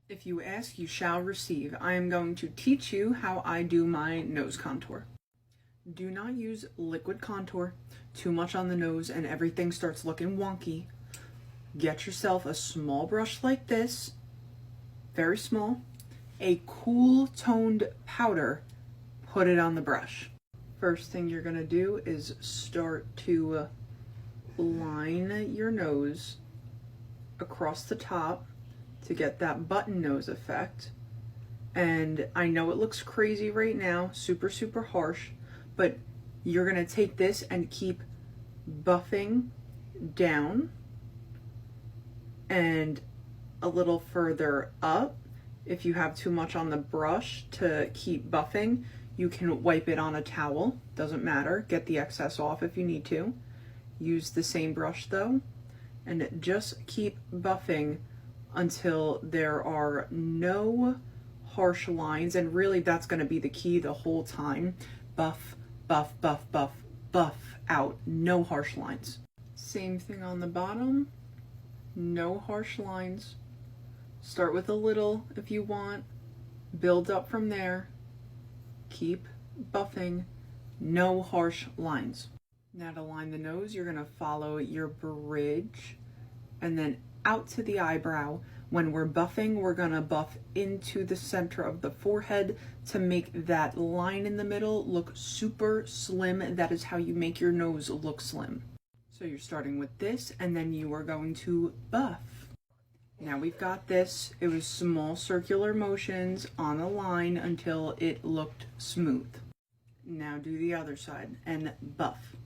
If you ask, you shall receive. I am going to teach you how I do my nose contour. Do not use liquid contour too much on the nose and everything starts looking wonky. Get yourself a small brush like this, very small, a cool toned powder, put it on the brush. First thing you're gonna do is start to line your nose across the top to get that button nose effect. And I know it looks crazy right now, super harsh, but you're gonna take this and keep buffing down and a little further up. If you have too much on the brush to keep buffing, you can wipe it on a towel, doesn't matter. Get the excess off if you need to. Use the same brush though, and just keep buffing until there are no harsh lines. And really that's gonna be the key the whole time. Buff, buff, buff, buff, buff out, no harsh lines. Same thing on the bottom, no harsh lines. Start with a little if you want, build up from there, keep buffing, no harsh lines. Now to line the nose, you're gonna follow your bridge and then out to the eyebrow. When we're buffing, we're gonna buff into the center of the forehead to make that line in the middle look super slim. That is how you make your nose look slim. So you're starting with this and then you are going to buff. Now we've got this. It was small circular motions on a line until it looked smooth. Now do the other side and buff.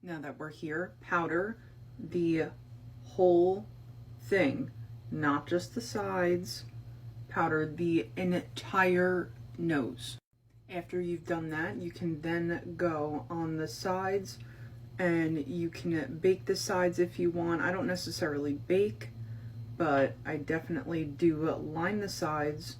Now that we're here, powder the whole thing, not just the sides, powder the entire nose. After you've done that, you can then go on the sides and you can bake the sides if you want. I don't necessarily bake, but I definitely do line the sides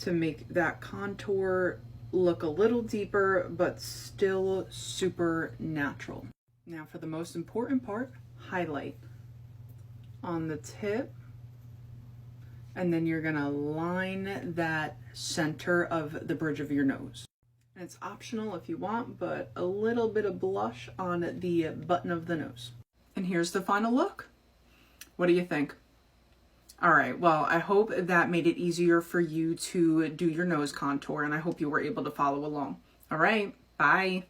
to make that contour look a little deeper, but still super natural. Now for the most important part, highlight on the tip, and then you're gonna line that center of the bridge of your nose. And it's optional if you want, but a little bit of blush on the button of the nose. And here's the final look. What do you think? All right, well, I hope that made it easier for you to do your nose contour, and I hope you were able to follow along. All right, bye.